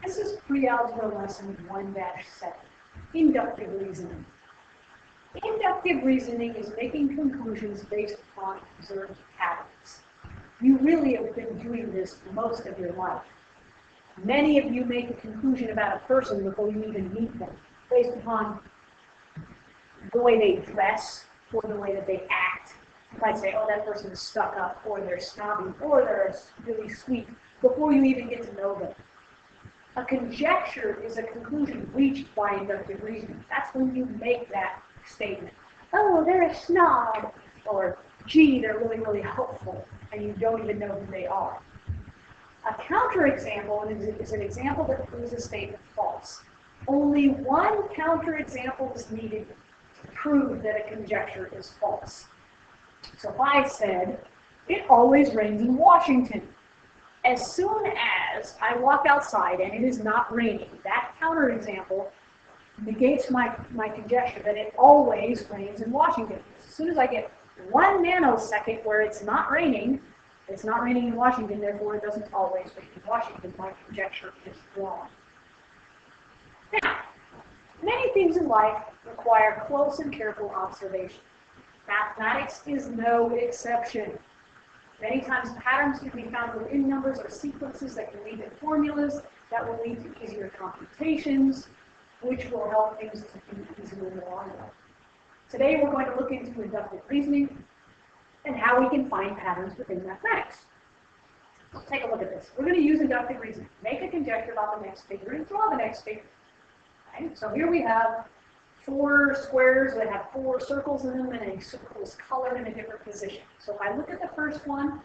This is pre-algebra lesson 1-7, inductive reasoning. Inductive reasoning is making conclusions based upon observed patterns. You really have been doing this most of your life. Many of you make a conclusion about a person before you even meet them, based upon the way they dress or the way that they act. You might say, oh, that person is stuck up, or they're snobby, or they're really sweet, before you even get to know them. A conjecture is a conclusion reached by inductive reasoning. That's when you make that statement. Oh, they're a snob, or gee, they're really, really helpful, and you don't even know who they are. A counterexample is an example that proves a statement false. Only one counterexample is needed to prove that a conjecture is false. So if I said, it always rains in Washington, as soon as I walk outside and it is not raining, that counterexample negates my conjecture that it always rains in Washington. As soon as I get 1 nanosecond where it's not raining in Washington, therefore it doesn't always rain in Washington, my conjecture is wrong. Now, many things in life require close and careful observation. Mathematics is no exception. Many times patterns can be found within numbers or sequences that can lead to formulas that will lead to easier computations, which will help things to be easier in the long run. Today we're going to look into inductive reasoning and how we can find patterns within mathematics. Let's take a look at this. We're going to use inductive reasoning. Make a conjecture about the next figure and draw the next figure. Okay? So here we have 4 squares that have 4 circles in them, and a circle is colored in a different position. So if I look at the first one,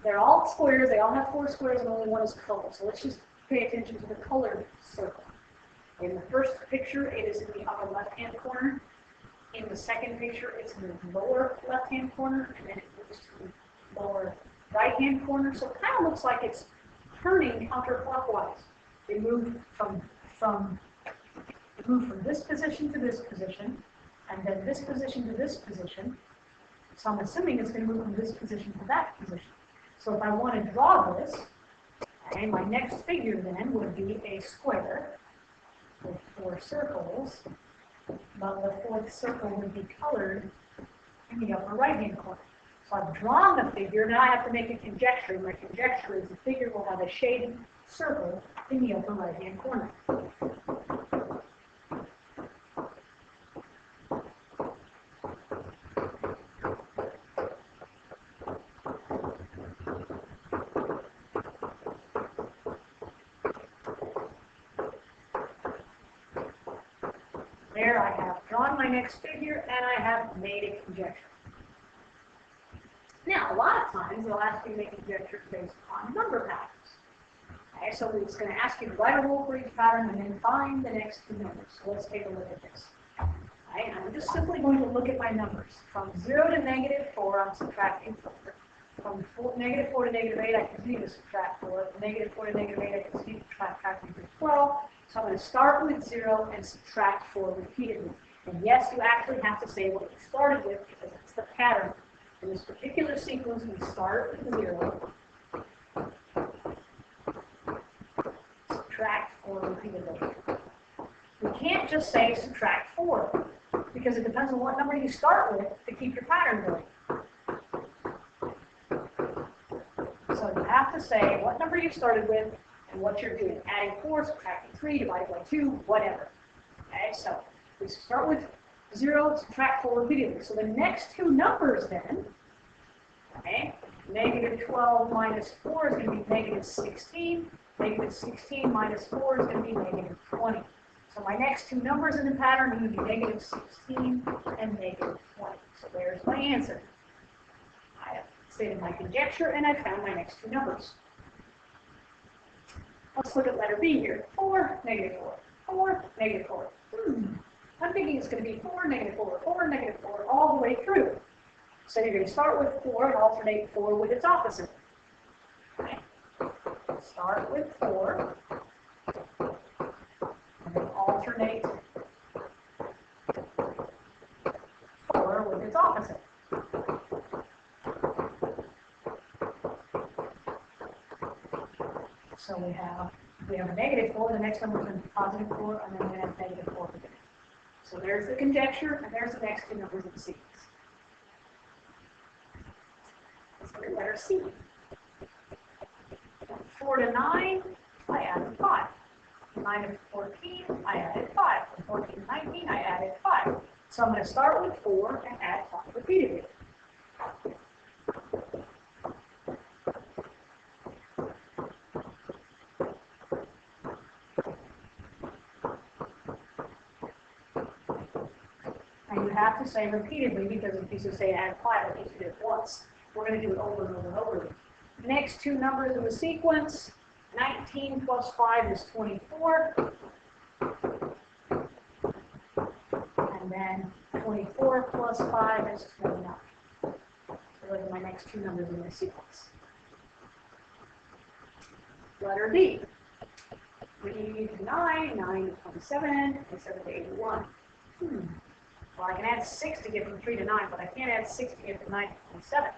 they're all squares, they all have 4 squares, and only one is colored. So let's just pay attention to the colored circle. In the first picture, it is in the upper left-hand corner. In the second picture, it's in the lower left-hand corner, and then it moves to the lower right-hand corner. So it kind of looks like it's turning counterclockwise. They move from this position to this position, and then this position to this position. So I'm assuming it's going to move from this position to that position. So if I want to draw this, okay, my next figure then would be a square with 4 circles, but the 4th circle would be colored in the upper right-hand corner. So I've drawn the figure, now I have to make a conjecture. My conjecture is the figure will have a shaded circle in the upper right-hand corner. There I have drawn my next figure, and I have made a conjecture. Now, a lot of times, they'll ask you to make conjectures based on number patterns. Okay, so it's going to ask you to write a rule for each pattern and then find the next 2 numbers. So let's take a look at this. Okay, I'm just simply going to look at my numbers. From 0 to -4, I'm subtracting 4. From -4 to -8, I continue to subtract 4. From -4 to -8, I continue to subtract 12. So I'm going to start with 0 and subtract 4 repeatedly. And yes, you actually have to say what you started with, because it's the pattern. In this particular sequence, we start with 0, subtract 4 repeatedly. We can't just say subtract 4, because it depends on what number you start with to keep your pattern going. So you have to say what number you started with and what you're doing. Adding 4, subtracting 3, divided by 2, whatever. Okay, so we start with 0, subtract 4 repeatedly. So the next 2 numbers then, okay, -12 minus 4 is going to be -16. -16 minus 4 is going to be -20. So my next 2 numbers in the pattern are going to be -16 and -20. So there's my answer. I have stated my conjecture, and I found my next 2 numbers. Let's look at letter B here. 4, -4. 4, -4. I'm thinking it's going to be 4, -4, 4, -4, all the way through. So you're going to start with 4 and alternate 4 with its opposite. Okay. Start with 4, and then alternate 4 with its opposite. So we have We have a -4, the next number is going to be +4, and then we have -4 again. So there's the conjecture, and there's the next two numbers of the sequence. Let's look at letter C. 4 to 9, I added 5. 9 to 14, I added 5. From 14 to 19, I added 5. So I'm going to start with 4 and add 5 repeatedly. And you have to say repeatedly, because if you say add 5, it means you do it once. We're going to do it over and over and over again. The next two numbers in the sequence, 19 plus 5 is 24. And then 24 plus 5 is 29. So those are my next two numbers in this sequence. Letter D. 3 to 9, 9 to 27, 27 to 81. Well, I can add 6 to get from 3 to 9, but I can't add 6 to get from 9 to 27.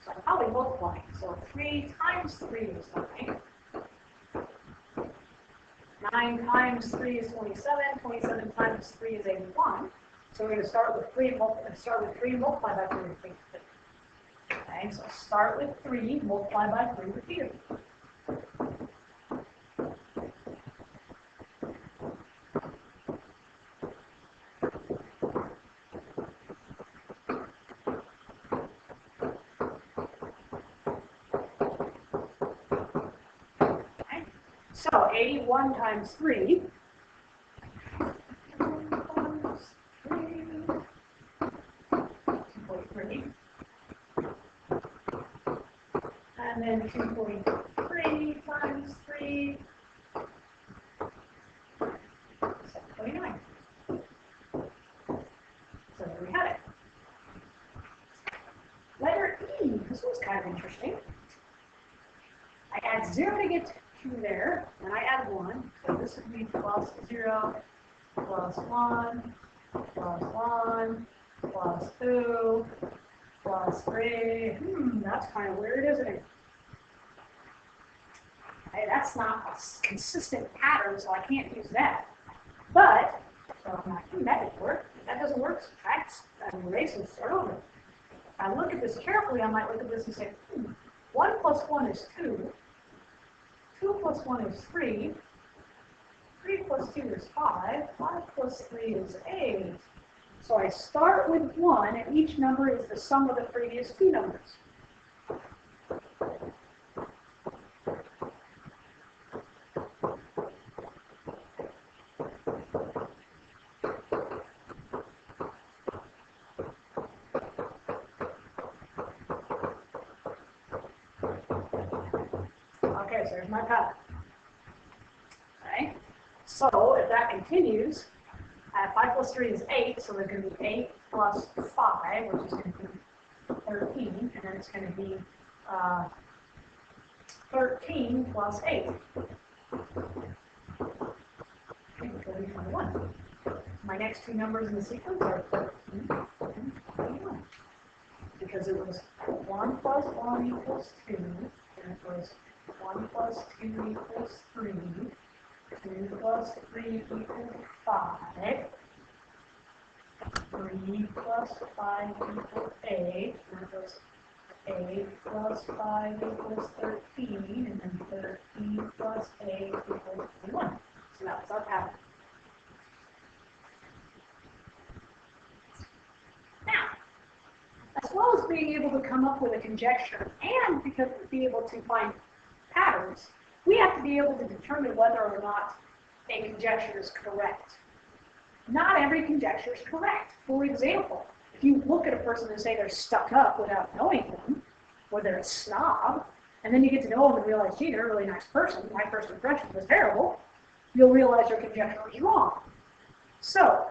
So I'm probably multiplying. So 3 times 3 is 9. 9 times 3 is 27. 27 times 3 is 81. So we're going to start with 3 and multiply by 3 repeatedly. Okay, so start with 3, multiply by 3 repeatedly. So 81 times 3. 2.3. And then 2.3 times 3. 729. So there we have it. Letter E. This was kind of interesting. I add 0 to get to there, and I add 1. So this would be plus 0, plus 1, plus 1, plus 2, plus 3. That's kind of weird, isn't it? Hey, that's not a consistent pattern, so I can't use that. But, so I'm like, that didn't work. If that doesn't work, subtract and erase and start over. If I look at this carefully, I might look at this and say, 1 plus 1 is 2. 2 plus 1 is 3. 3 plus 2 is 5. 5 plus 3 is 8. So I start with 1, and each number is the sum of the previous two numbers. Okay, so there's my pattern. Okay, so if that continues, 5 plus 3 is 8, so there's going to be 8 plus 5, which is going to be 13, and then it's going to be 13 plus 8. Okay, it's going to be 21. My next two numbers in the sequence are 13 and 21. Because it was 1 plus 1 equals 2, and it was 1 plus 2 equals 3, 2 plus 3 equals 5, 3 plus 5 equals 8, and it was 8 plus 5 equals 13, and then 13 plus 8 equals 21. So that's our pattern. Now, as well as being able to come up with a conjecture and because be able to find patterns, we have to be able to determine whether or not a conjecture is correct. Not every conjecture is correct. For example, if you look at a person and say they're stuck up without knowing them, or they're a snob, and then you get to know them and realize, gee, they're a really nice person, my first impression was terrible, you'll realize your conjecture was wrong. So,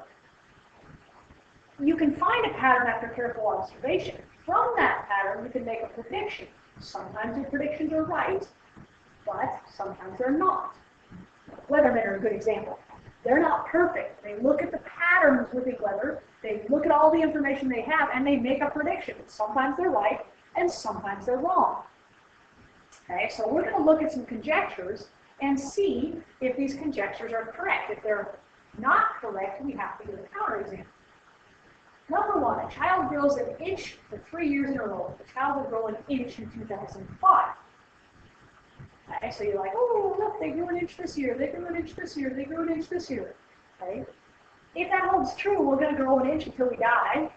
you can find a pattern after careful observation. From that pattern, you can make a prediction. Sometimes your predictions are right, but sometimes they're not. Weathermen are a good example. They're not perfect. They look at the patterns with the weather, they look at all the information they have, and they make a prediction. Sometimes they're right, and sometimes they're wrong. Okay, so we're going to look at some conjectures and see if these conjectures are correct. If they're not correct, we have to do a counterexample. Number one, a child grows an inch for 3 years in a row. The child will grow an inch in 2005. Okay, so you're like, oh, look, they grew an inch this year, they grew an inch this year, they grew an inch this year. Okay? If that holds true, we're going to grow an inch until we die,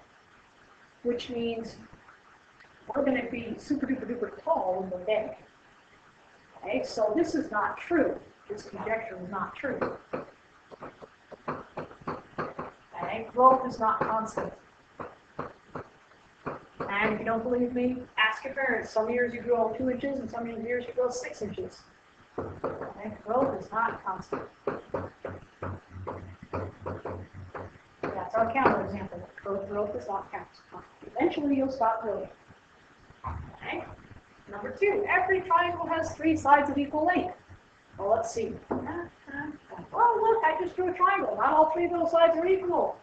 which means we're going to be super duper duper tall when we're dead. Okay, so this is not true. This conjecture is not true. Okay, growth is not constant. And if you don't believe me, ask your parents. Some years you grow 2 inches, and some years you grow 6 inches. Okay, growth is not constant. That's our counterexample. Growth is not constant. Eventually you'll stop growing. Okay. Number 2, every triangle has 3 sides of equal length. Well, let's see. Oh, look, I just drew a triangle. Not all 3 of those sides are equal.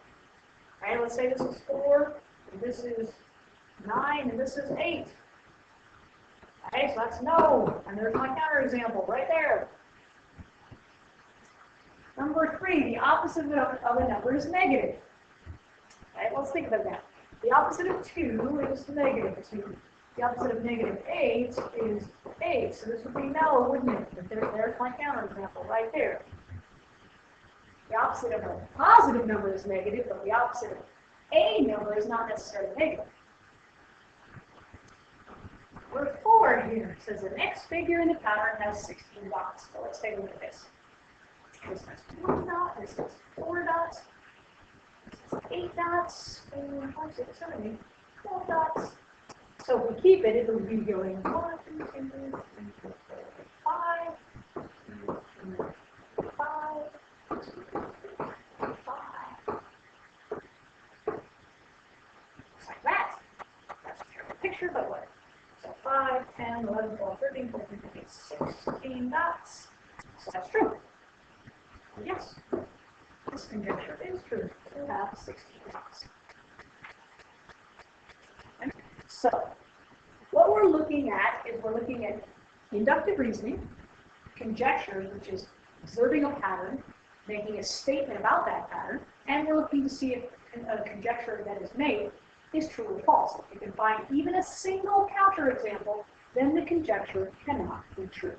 Okay, let's say this is 4, and this is 9, and this is 8. Okay, so that's no. And there's my counterexample right there. Number 3, the opposite of a number is negative. Okay, let's think about that. The opposite of 2 is negative 2. The opposite of negative 8 is 8. So this would be no, wouldn't it? But there's my counterexample right there. The opposite of a positive number is negative, but the opposite of a number is not necessarily negative. Number 4 here says the next figure in the pattern has 16 dots. So let's take a look at this. This has 1 dot, this has 4 dots, this has 8 dots, 4, 5, 6, 7, 8, 12 dots. So if we keep it, it will be going 1, 2, 3, 4, 5, 5, 5. Just like that. That's a terrible picture, but what? So 5, 10, 11, 12, 13, 14, 15, 16 dots. So that's true. Yes, this conjecture is true. We have 16 dots. So, what we're looking at is we're looking at inductive reasoning, conjectures, which is observing a pattern, making a statement about that pattern, and we're looking to see if a conjecture that is made is true or false. If you can find even a single counterexample, then the conjecture cannot be true.